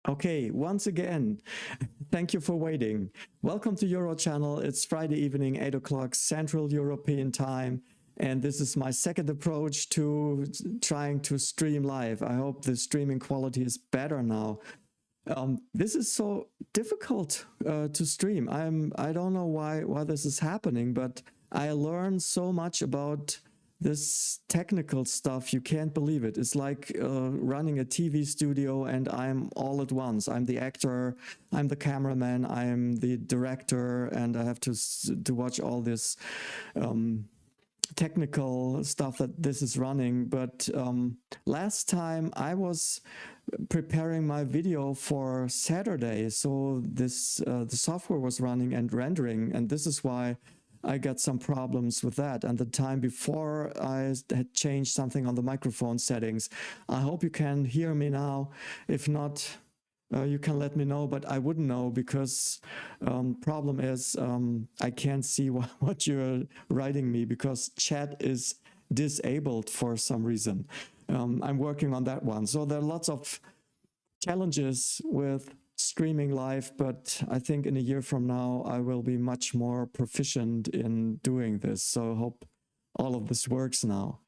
Okay, once again, thank you for waiting. Welcome to UroChannel. It's Friday evening, 8 o'clock Central European time. And this is my second approach to trying to stream live. I hope the streaming quality is better now. This is so difficult to stream. I don't know why this is happening, but I learned so much about this technical stuff. You can't believe it. It's like running a TV studio, and I'm all at once. I'm the actor, I'm the cameraman, I'm the director, and I have to watch all this technical stuff that this is running. But last time I was preparing my video for Saturday, so this the software was running and rendering, and this is why I got some problems with that. And the time before, I had changed something on the microphone settings. I hope you can hear me now. If not, you can let me know, but I wouldn't know because problem is I can't see what you're writing me because chat is disabled for some reason. I'm working on that one. So there are lots of challenges with streaming live, but I think in a year from now, I will be much more proficient in doing this. So I hope all of this works now.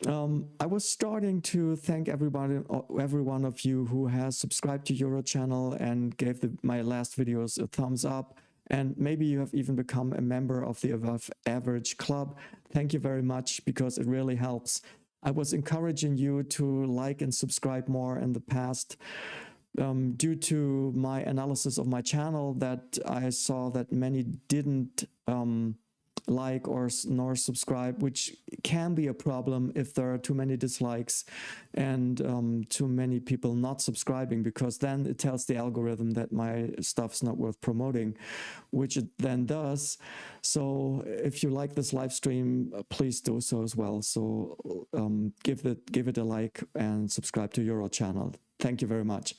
I was starting to thank every one of you who has subscribed to UroChannel and gave my last videos a thumbs up. And maybe you have even become a member of the Above Average Club. Thank you very much because it really helps. I was encouraging you to like and subscribe more in the past. Due to my analysis of my channel, that I saw that many didn't like nor subscribe, which can be a problem if there are too many dislikes and too many people not subscribing, because then it tells the algorithm that my stuff's not worth promoting, which it then does. So if you like this live stream, please do so as well. So give it a like and subscribe to UroChannel. Thank you very much.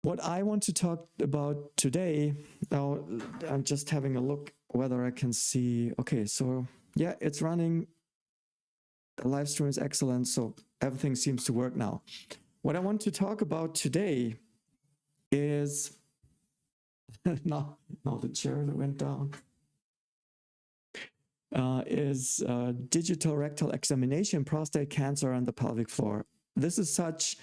What I want to talk about today, now I'm just having a look whether I can see. Okay, so yeah, it's running. The live stream is excellent, so everything seems to work now. What I want to talk about today is, no, the chair that went down, is digital rectal examination, prostate cancer, and the pelvic floor. This is such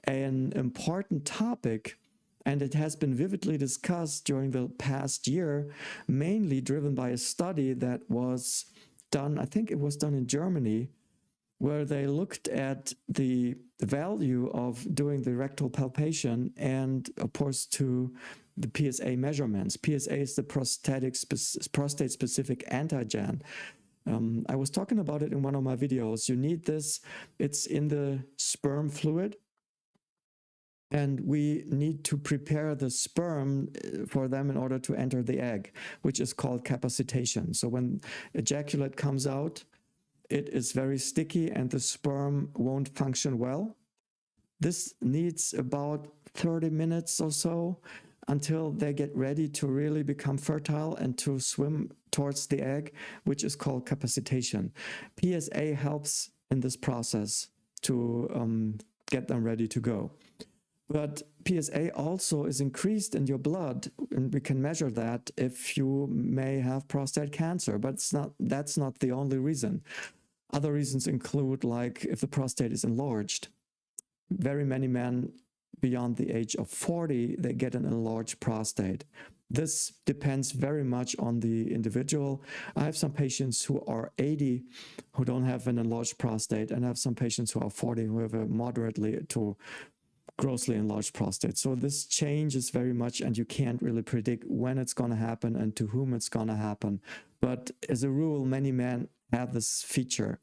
an important topic, and it has been vividly discussed during the past year, mainly driven by a study that was done, I think it was done in Germany, where they looked at the value of doing the rectal palpation and opposed to the PSA measurements. PSA is the prostate-specific antigen. I was talking about it in one of my videos. You need this. It's in the sperm fluid. And we need to prepare the sperm for them in order to enter the egg, which is called capacitation. So when ejaculate comes out, it is very sticky and the sperm won't function well. This needs about 30 minutes or so until they get ready to really become fertile and to swim towards the egg, which is called capacitation. PSA helps in this process to get them ready to go. But PSA also is increased in your blood, and we can measure that if you may have prostate cancer, but that's not the only reason. Other reasons include, like, if the prostate is enlarged. Very many men beyond the age of 40, they get an enlarged prostate. This depends very much on the individual. I have some patients who are 80 who don't have an enlarged prostate, and I have some patients who are 40 who have a moderately to grossly enlarged prostate. So this changes very much, and you can't really predict when it's going to happen and to whom it's going to happen. But as a rule, many men have this feature.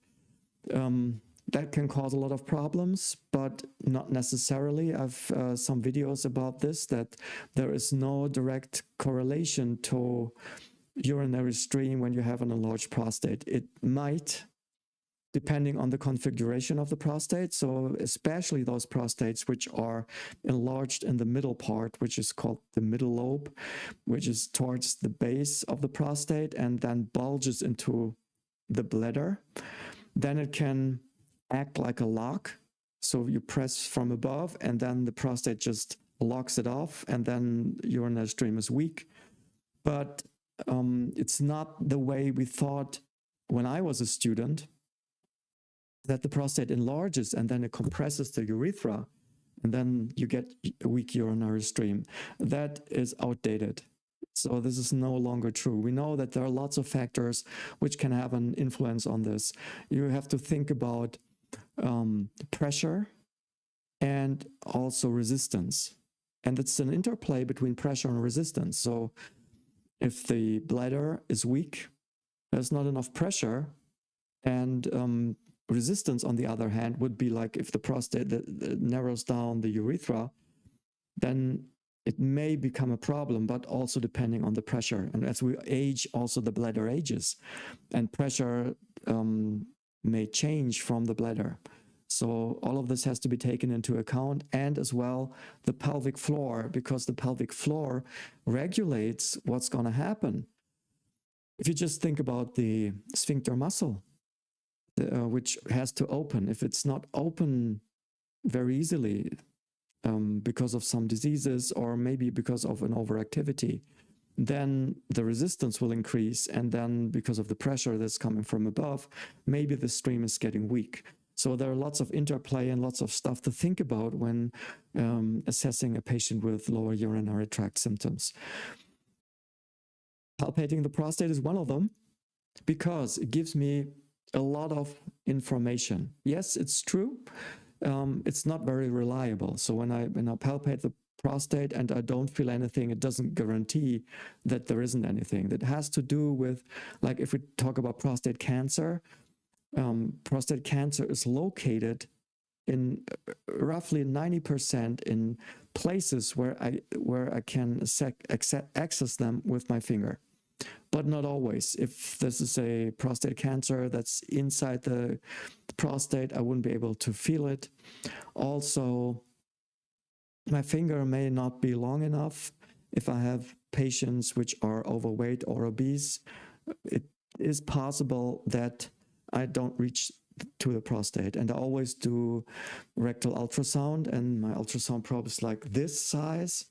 That can cause a lot of problems, but not necessarily. I've some videos about this, that there is no direct correlation to urinary stream when you have an enlarged prostate. It might, depending on the configuration of the prostate. So especially those prostates which are enlarged in the middle part, which is called the middle lobe, which is towards the base of the prostate and then bulges into the bladder, then it can act like a lock. So you press from above and then the prostate just locks it off, and then urinary stream is weak. But it's not the way we thought when I was a student, that the prostate enlarges and then it compresses the urethra, and then you get a weak urinary stream. That is outdated. So this is no longer true. We know that there are lots of factors which can have an influence on this. You have to think about pressure and also resistance. And it's an interplay between pressure and resistance. So if the bladder is weak, there's not enough pressure, and resistance, on the other hand, would be like if the prostate narrows down the urethra, then it may become a problem, but also depending on the pressure. And as we age, also the bladder ages, and pressure may change from the bladder. So all of this has to be taken into account, and as well the pelvic floor, because the pelvic floor regulates what's going to happen. If you just think about the sphincter muscle, which has to open, if it's not open very easily because of some diseases or maybe because of an overactivity, then the resistance will increase, and then because of the pressure that's coming from above, maybe the stream is getting weak. So there are lots of interplay and lots of stuff to think about when assessing a patient with lower urinary tract symptoms. Palpating the prostate is one of them because it gives me a lot of information. Yes, it's true. It's not very reliable. So when I palpate the prostate and I don't feel anything, it doesn't guarantee that there isn't anything. That has to do with, like, if we talk about prostate cancer is located in roughly 90% in places where I can access them with my finger, but not always. If this is a prostate cancer that's inside the prostate, I wouldn't be able to feel it. Also, my finger may not be long enough. If I have patients which are overweight or obese, it is possible that I don't reach to the prostate. And I always do rectal ultrasound, and my ultrasound probe is like this size.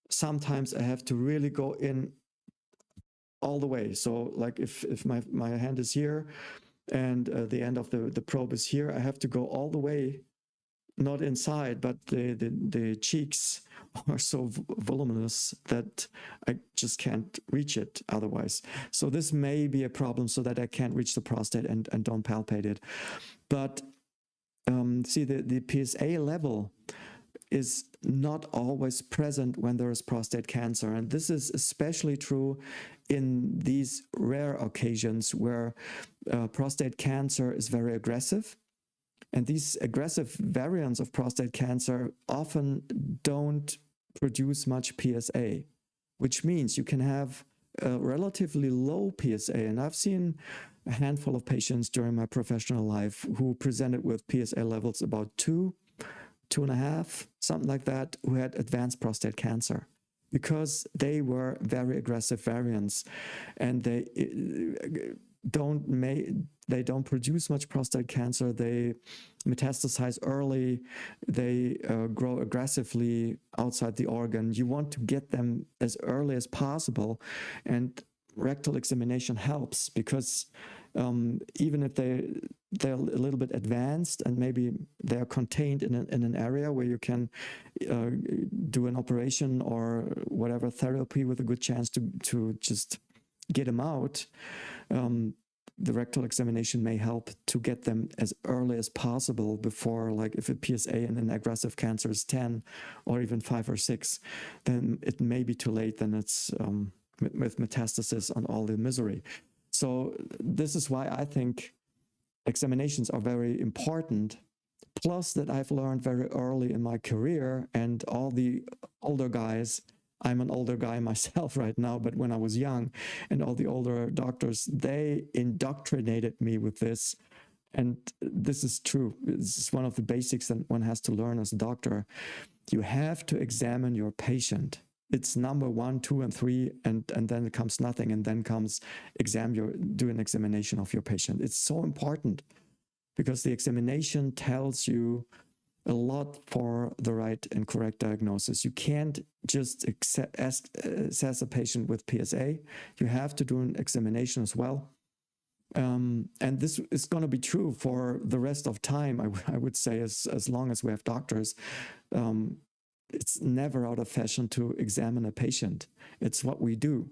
Sometimes I have to really go in all the way. So like if my hand is here and the end of the probe is here, I have to go all the way, not inside, but the cheeks are so voluminous that I just can't reach it otherwise. So this may be a problem, so that I can't reach the prostate and don't palpate it. But see, the PSA level is not always present when there is prostate cancer. And this is especially true in these rare occasions where prostate cancer is very aggressive. And these aggressive variants of prostate cancer often don't produce much PSA, which means you can have a relatively low PSA. And I've seen a handful of patients during my professional life who presented with PSA levels about 2, 2.5, something like that, who had advanced prostate cancer because they were very aggressive variants, and they don't produce much prostate cancer. They metastasize early. They grow aggressively outside the organ. You want to get them as early as possible, and rectal examination helps because even if they're a little bit advanced and maybe they're contained in an area where you can do an operation or whatever therapy with a good chance to just get them out, the rectal examination may help to get them as early as possible before, like if a PSA in an aggressive cancer is 10 or even 5 or 6, then it may be too late. Then it's with metastasis and all the misery. So this is why I think examinations are very important. Plus that I've learned very early in my career, and all the older guys, I'm an older guy myself right now, but when I was young, and all the older doctors, they indoctrinated me with this. And this is true. This is one of the basics that one has to learn as a doctor. You have to examine your patient. It's number 1, 2, and 3, and then it comes nothing, and then comes do an examination of your patient. It's so important because the examination tells you a lot for the right and correct diagnosis. You can't just assess a patient with PSA. You have to do an examination as well. And this is going to be true for the rest of time, I would say, as long as we have doctors. It's never out of fashion to examine a patient. It's what we do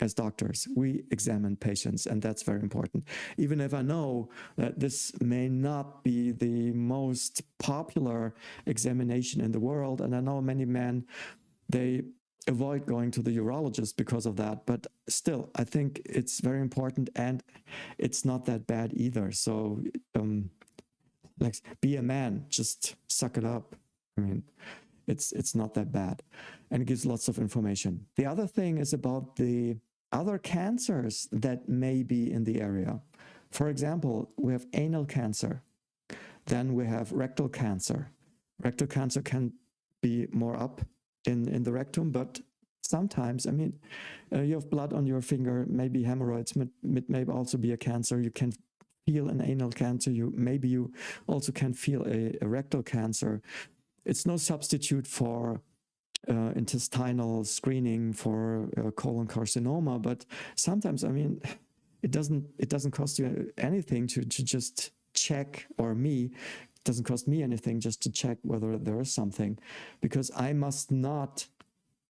as doctors. We examine patients, and that's very important. Even if I know that this may not be the most popular examination in the world, and I know many men, they avoid going to the urologist because of that, but still, I think it's very important, and it's not that bad either. So, like, be a man, just suck it up. I mean, it's not that bad, and it gives lots of information. The other thing is about the other cancers that may be in the area. For example, we have anal cancer. Then we have rectal cancer. Rectal cancer can be more up in the rectum, but sometimes, I mean, you have blood on your finger, maybe hemorrhoids, may also be a cancer. You can feel an anal cancer. Maybe you also can feel a rectal cancer. It's no substitute for intestinal screening for colon carcinoma, but sometimes, I mean, it doesn't cost you anything to just check, or it doesn't cost me anything just to check whether there is something, because I must not,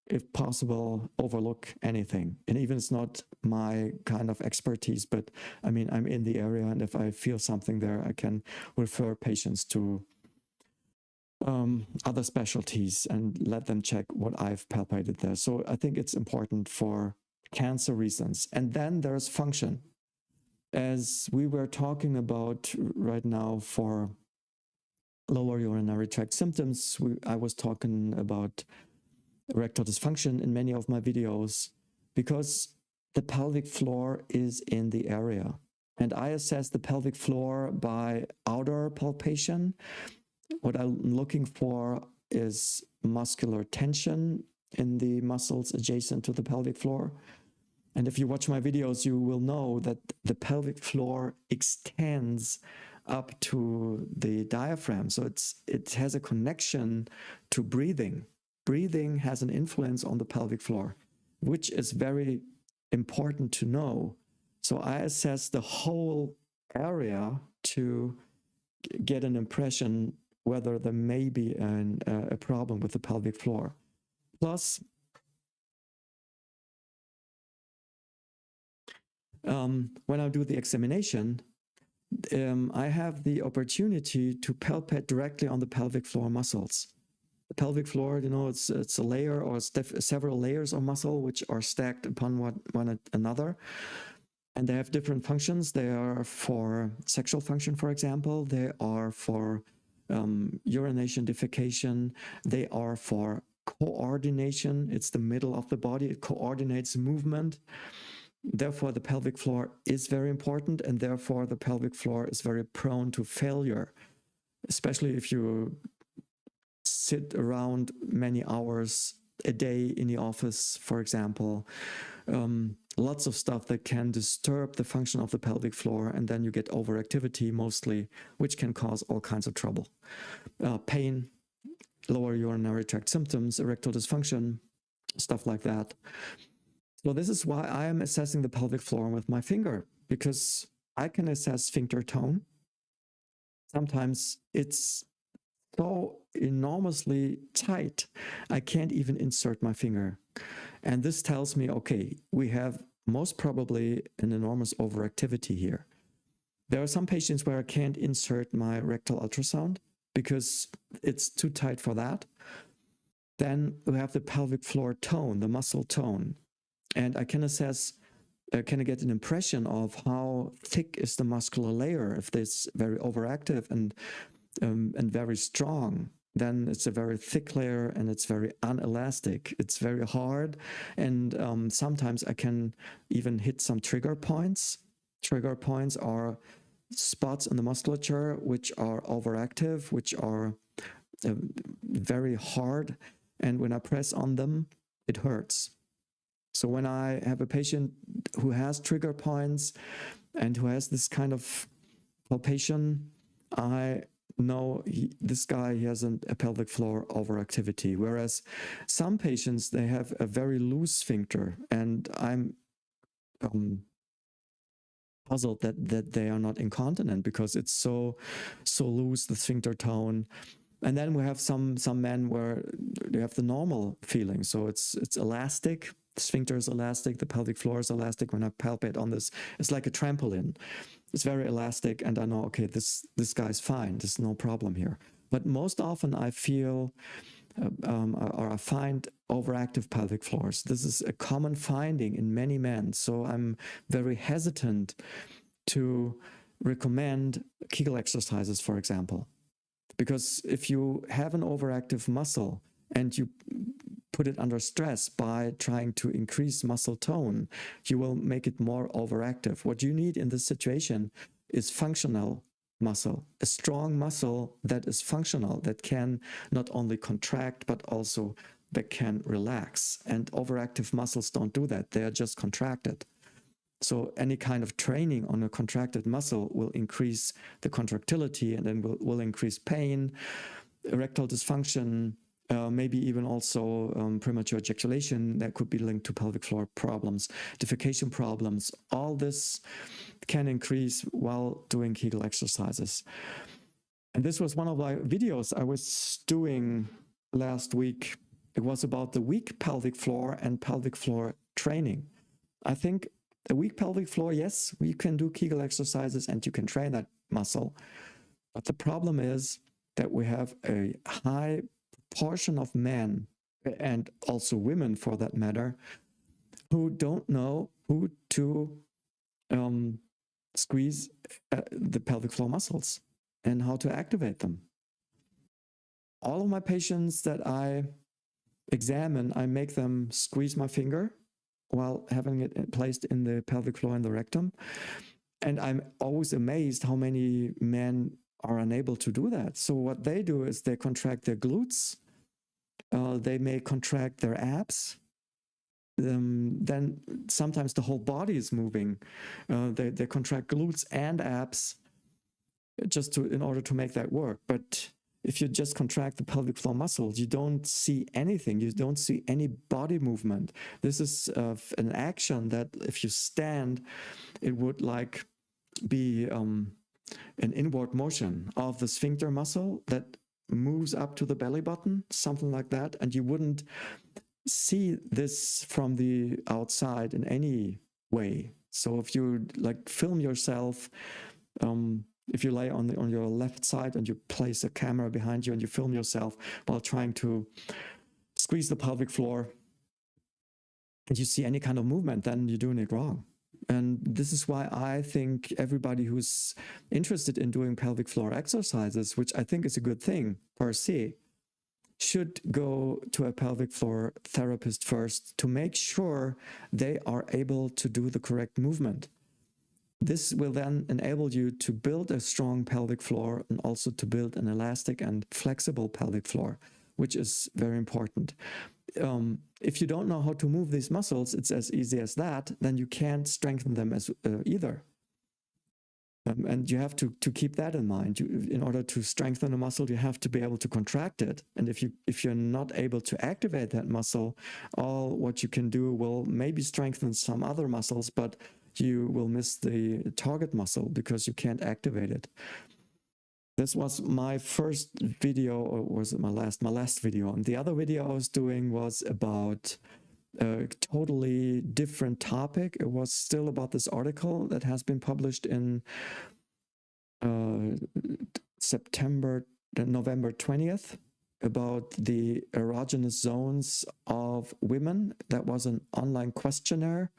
if possible, overlook anything. And even it's not my kind of expertise, but I mean, I'm in the area, and if I feel something there, I can refer patients to other specialties and let them check what I've palpated there. So I think it's important for cancer reasons. And then there's function. As we were talking about right now for lower urinary tract symptoms, I was talking about erectile dysfunction in many of my videos, because the pelvic floor is in the area. And I assess the pelvic floor by outer palpation. What I'm looking for is muscular tension in the muscles adjacent to the pelvic floor. And if you watch my videos, you will know that the pelvic floor extends up to the diaphragm. So it has a connection to breathing. Breathing has an influence on the pelvic floor, which is very important to know. So I assess the whole area to get an impression whether there may be a problem with the pelvic floor. Plus, when I do the examination, I have the opportunity to palpate directly on the pelvic floor muscles. The pelvic floor, you know, it's a layer or several layers of muscle which are stacked upon one another. And they have different functions. They are for sexual function, for example. They are for urination, defecation. They are for coordination. It's the middle of the body. It coordinates movement. Therefore, the pelvic floor is very important, and therefore the pelvic floor is very prone to failure, especially if you sit around many hours a day in the office, for example. Lots of stuff that can disturb the function of the pelvic floor, and then you get overactivity mostly, which can cause all kinds of trouble. Pain, lower urinary tract symptoms, erectile dysfunction, stuff like that. So this is why I am assessing the pelvic floor with my finger, because I can assess sphincter tone. Sometimes it's so enormously tight, I can't even insert my finger. And this tells me, okay, we have most probably an enormous overactivity here. There are some patients where I can't insert my rectal ultrasound because it's too tight for that. Then we have the pelvic floor tone, the muscle tone. And I can assess, can I get an impression of how thick is the muscular layer? If it's very overactive and very strong, then it's a very thick layer and it's very unelastic. It's very hard, and sometimes I can even hit some trigger points. Trigger points are spots in the musculature which are overactive, which are very hard, and when I press on them, it hurts. So when I have a patient who has trigger points and who has this kind of palpation, I no, this guy, he has a pelvic floor overactivity. Whereas some patients, they have a very loose sphincter, and I'm puzzled that they are not incontinent because it's so loose, the sphincter tone. And then we have some men where they have the normal feeling. So it's elastic. The sphincter is elastic. The pelvic floor is elastic. When I palpate on this, it's like a trampoline. It's very elastic, and I know, okay, this guy's fine. There's no problem here. But most often I feel or I find overactive pelvic floors. This is a common finding in many men. So I'm very hesitant to recommend Kegel exercises, for example. Because if you have an overactive muscle and you put it under stress by trying to increase muscle tone, you will make it more overactive. What you need in this situation is functional muscle, a strong muscle that is functional, that can not only contract, but also that can relax. And overactive muscles don't do that. They are just contracted. So any kind of training on a contracted muscle will increase the contractility, and then will increase pain, erectile dysfunction, maybe even also premature ejaculation that could be linked to pelvic floor problems, defecation problems. All this can increase while doing Kegel exercises. And this was one of my videos I was doing last week. It was about the weak pelvic floor and pelvic floor training. I think a weak pelvic floor, yes, we can do Kegel exercises and you can train that muscle. But the problem is that we have a high portion of men, and also women for that matter, who don't know who to squeeze the pelvic floor muscles and how to activate them. All of my patients that I examine, I make them squeeze my finger while having it placed in the pelvic floor and the rectum. And I'm always amazed how many men are unable to do that. So what they do is they contract their glutes, they may contract their abs, then sometimes the whole body is moving. They contract glutes and abs just in order to make that work. But if you just contract the pelvic floor muscles, you don't see anything. You don't see any body movement. This is an action that if you stand, it would like be an inward motion of the sphincter muscle that moves up to the belly button, something like that. And you wouldn't see this from the outside in any way. So if you like film yourself, if you lay on your left side and you place a camera behind you and you film yourself while trying to squeeze the pelvic floor, and you see any kind of movement, then you're doing it wrong. And this is why I think everybody who's interested in doing pelvic floor exercises, which I think is a good thing per se, should go to a pelvic floor therapist first to make sure they are able to do the correct movement. This will then enable you to build a strong pelvic floor and also to build an elastic and flexible pelvic floor, which is very important. If you don't know how to move these muscles, it's as easy as that, then you can't strengthen them as either. And you have to keep that in mind. In order to strengthen a muscle, you have to be able to contract it. And if you're not able to activate that muscle, all what you can do will maybe strengthen some other muscles, but you will miss the target muscle because you can't activate it. This was my first video, or was it my last video? And the other video I was doing was about a totally different topic. It was still about this article that has been published in November 20th about the erogenous zones of women. That was an online questionnaire.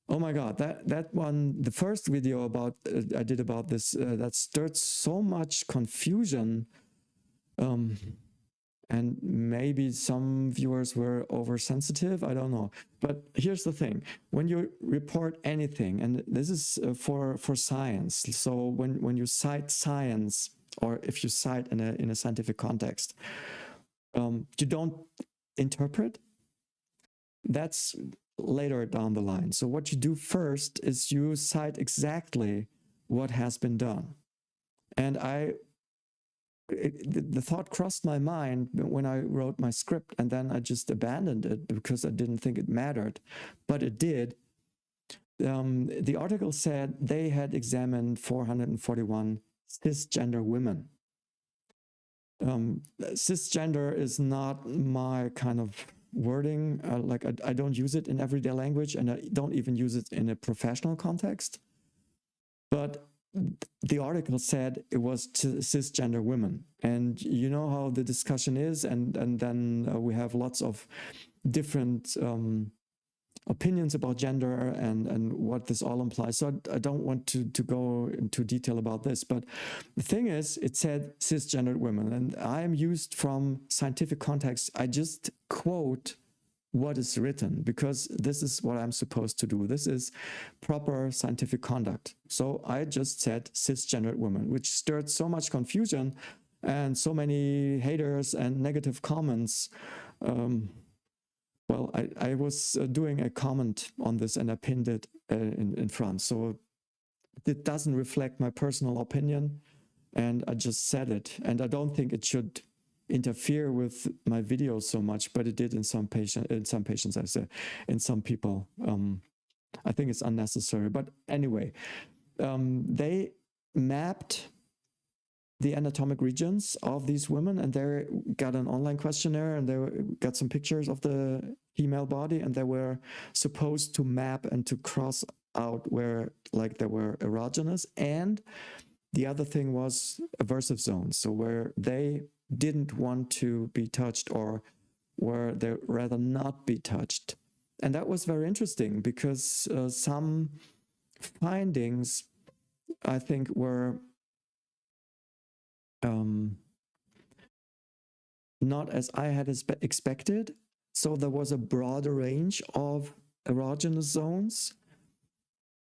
Oh my God, that one, the first video about I did about this, that stirred so much confusion. And maybe some viewers were oversensitive, I don't know. But here's the thing, when you report anything, and this is for science, so when you cite science, or if you cite in a scientific context, you don't interpret. That's later down the line. So what you do first is you cite exactly what has been done. And I the thought crossed my mind when I wrote my script, and then I just abandoned it because I didn't think it mattered, but it did. The article said they had examined 441 cisgender women. Cisgender is not my kind of wording. Like I don't use it in everyday language, and I don't even use it in a professional context. But the article said it was cisgender women, and you know how the discussion is, and then we have lots of different opinions about gender and what this all implies. So I don't want to go into detail about this, but the thing is, it said cisgendered women, and I am used from scientific context. I just quote what is written because this is what I'm supposed to do. This is proper scientific conduct. So I just said cisgendered women, which stirred so much confusion and so many haters and negative comments. Well, I was doing a comment on this and I pinned it in front. So it doesn't reflect my personal opinion, and I just said it. And I don't think it should interfere with my videos so much, but it did in some patients, I say, in some people. I think it's unnecessary. But anyway, they mapped the anatomic regions of these women, and they got an online questionnaire, and they got some pictures of the female body, and they were supposed to map and to cross out where like they were erogenous. And the other thing was aversive zones, so where they didn't want to be touched or where they rather not be touched. And that was very interesting because some findings, I think, were not as I had expected. So there was a broader range of erogenous zones,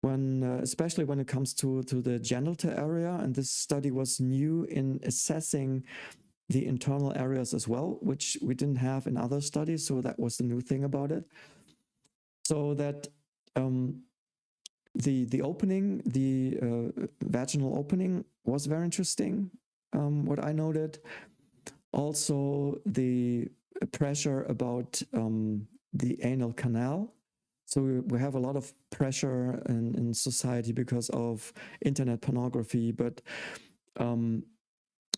when especially when it comes to the genital area. And this study was new in assessing the internal areas as well, which we didn't have in other studies. So that was the new thing about it. So that the opening, the vaginal opening was very interesting, what I noted. Also the pressure about the anal canal. So we have a lot of pressure in society because of internet pornography, but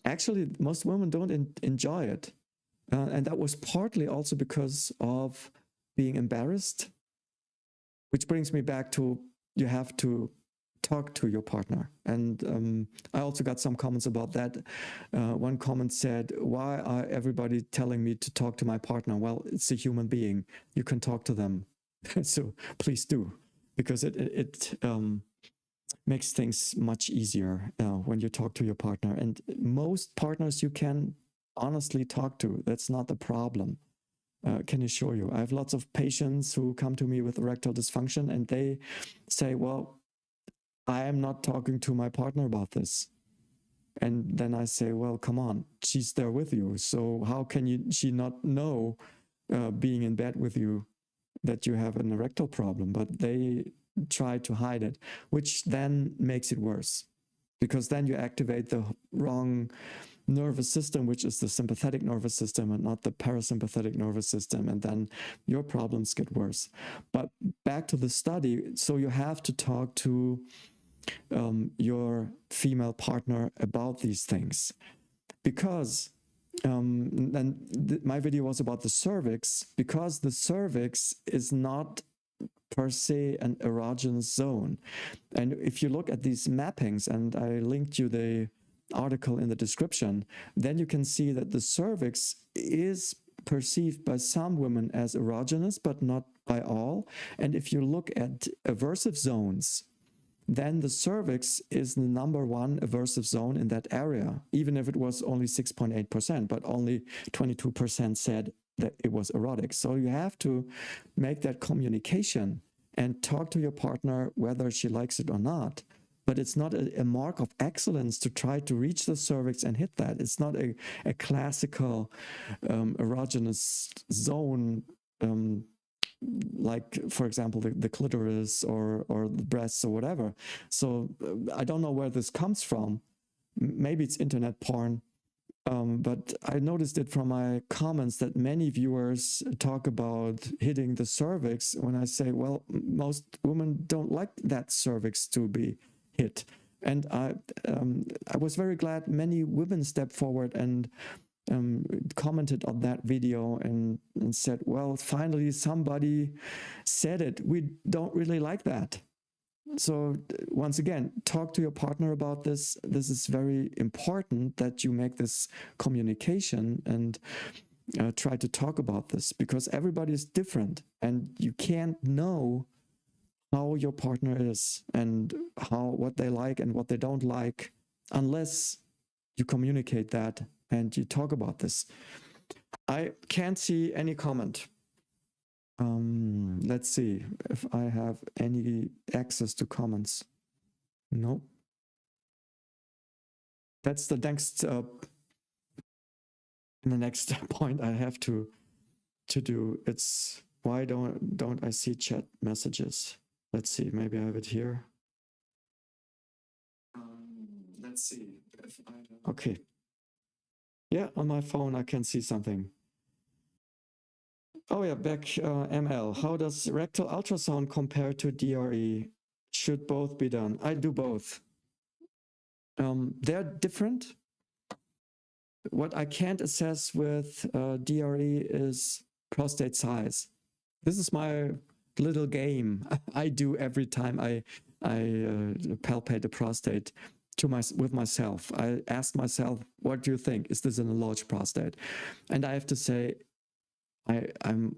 actually most women don't enjoy it. And that was partly also because of being embarrassed, which brings me back to you have to talk to your partner. And I also got some comments about that. One comment said, why are everybody telling me to talk to my partner? Well, it's a human being. You can talk to them. So please do, because it makes things much easier when you talk to your partner. And most partners you can honestly talk to. That's not the problem. Can assure you. I have lots of patients who come to me with erectile dysfunction, and they say, well, I am not talking to my partner about this. And then I say, well, come on, she's there with you. So how can she not know, being in bed with you, that you have an erectile problem? But they try to hide it, which then makes it worse, because then you activate the wrong nervous system, which is the sympathetic nervous system and not the parasympathetic nervous system. And then your problems get worse. But back to the study. So you have to talk to your female partner about these things, because my video was about the cervix, because the cervix is not per se an erogenous zone. And if you look at these mappings, and I linked you the article in the description, then you can see that the cervix is perceived by some women as erogenous, but not by all. And if you look at aversive zones, then the cervix is the #1 aversive zone in that area, even if it was only 6.8%, but only 22% said that it was erotic. So you have to make that communication and talk to your partner whether she likes it or not. But it's not a mark of excellence to try to reach the cervix and hit that. It's not a classical erogenous zone, like, for example, the clitoris or the breasts or whatever. So I don't know where this comes from. Maybe it's internet porn. But I noticed it from my comments that many viewers talk about hitting the cervix when I say, well, most women don't like that cervix to be hit. And I was very glad many women stepped forward and commented on that video and said, well, finally somebody said it. We don't really like that. So once again, talk to your partner about this. This is very important that you make this communication and try to talk about this, because everybody is different and you can't know how your partner is and what they like and what they don't like unless you communicate that and you talk about this. I can't see any comment. Let's see if I have any access to comments. No. That's the next point I have to do. It's why don't I see chat messages? Let's see, maybe I have it here. Let's see if I have... Okay. Yeah, on my phone I can see something. Oh yeah, back ML. How does rectal ultrasound compare to DRE? Should both be done? I do both. They're different. What I can't assess with DRE is prostate size. This is my little game I do every time I palpate the prostate with myself. I ask myself, what do you think? Is this an enlarged prostate? And I have to say, I'm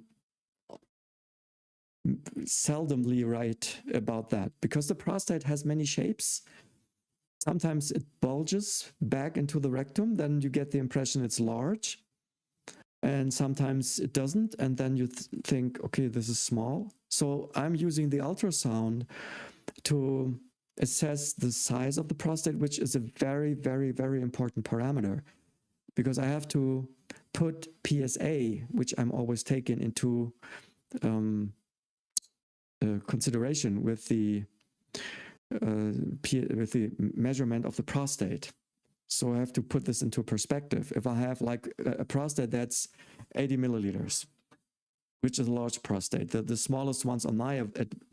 seldomly right about that, because the prostate has many shapes. Sometimes it bulges back into the rectum, then you get the impression it's large. And sometimes it doesn't, and then you think, okay, this is small. So I'm using the ultrasound to assess the size of the prostate, which is a very, very, very important parameter, because I have to put PSA, which I'm always taking into consideration with the measurement of the prostate. So I have to put this into perspective. If I have like a prostate that's 80 milliliters, which is a large prostate, the smallest ones on my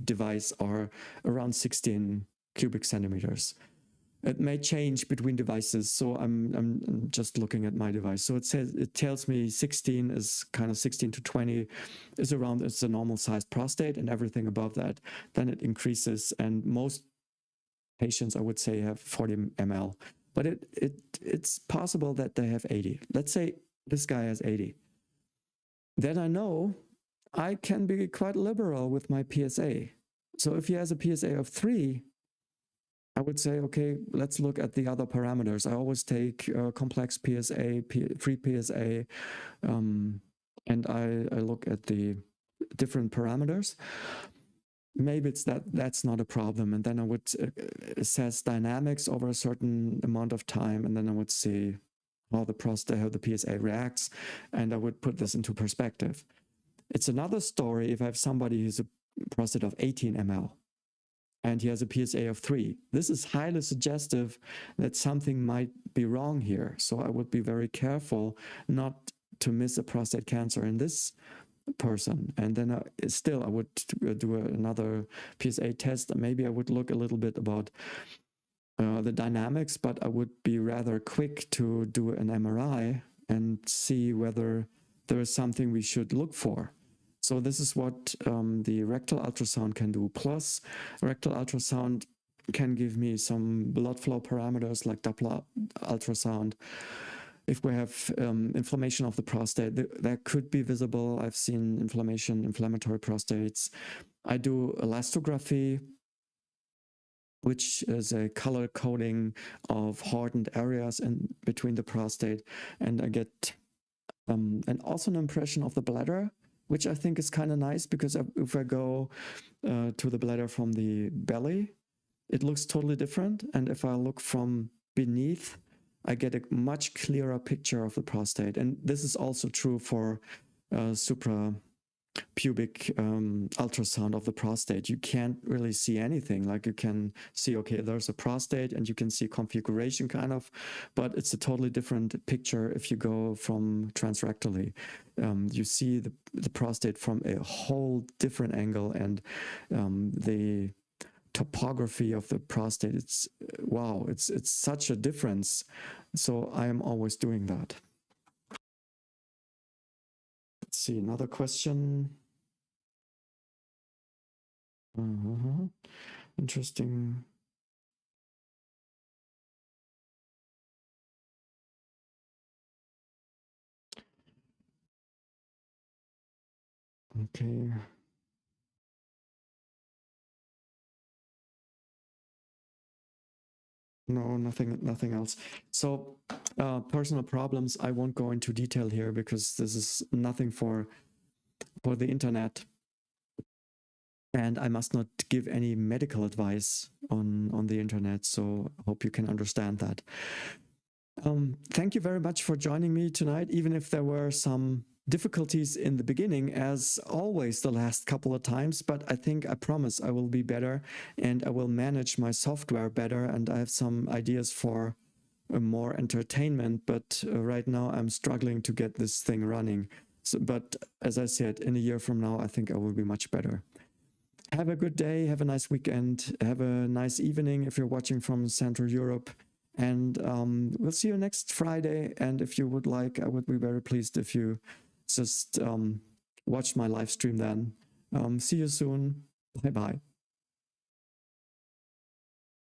device are around 16 cubic centimeters. It may change between devices, so I'm just looking at my device. So it tells me 16 is kind of 16 to 20 is around, it's a normal sized prostate, and everything above that, then it increases. And most patients, I would say, have 40 ml, but it's possible that they have 80. Let's say this guy has 80. Then I know I can be quite liberal with my PSA. So if he has a PSA of 3, I would say, okay, let's look at the other parameters. I always take complex PSA, free PSA, and I look at the different parameters. Maybe it's that's not a problem. And then I would assess dynamics over a certain amount of time. And then I would see how the PSA reacts. And I would put this into perspective. It's another story if I have somebody who's a prostate of 18 ml. And he has a PSA of 3. This is highly suggestive that something might be wrong here. So I would be very careful not to miss a prostate cancer in this person. And then I would do another PSA test. Maybe I would look a little bit about the dynamics, but I would be rather quick to do an MRI and see whether there is something we should look for. So this is what the rectal ultrasound can do. Plus, rectal ultrasound can give me some blood flow parameters like Doppler ultrasound. If we have inflammation of the prostate, that could be visible. I've seen inflammatory prostates. I do elastography, which is a color coding of hardened areas in between the prostate. And I get also an impression of the bladder, which I think is kind of nice, because if I go to the bladder from the belly, it looks totally different. And if I look from beneath, I get a much clearer picture of the prostate. And this is also true for pubic ultrasound of the prostate, you can't really see anything. Like you can see, okay, there's a prostate and you can see configuration kind of, but it's a totally different picture if you go from transrectally. You see the prostate from a whole different angle, and the topography of the prostate, it's wow, it's such a difference. So I am always doing that. Let's see, another question. Interesting. Okay. No, nothing else. So personal problems, I won't go into detail here because this is nothing for the internet. And I must not give any medical advice on the internet. So I hope you can understand that. Thank you very much for joining me tonight, even if there were some difficulties in the beginning, as always the last couple of times, but I promise I will be better and I will manage my software better, and I have some ideas for more entertainment, but right now I'm struggling to get this thing running. So, but as I said, in a year from now, I think I will be much better. Have a good day, have a nice weekend, have a nice evening if you're watching from Central Europe. And we'll see you next Friday. And if you would like, I would be very pleased if you just watch my live stream then. See you soon. Bye-bye.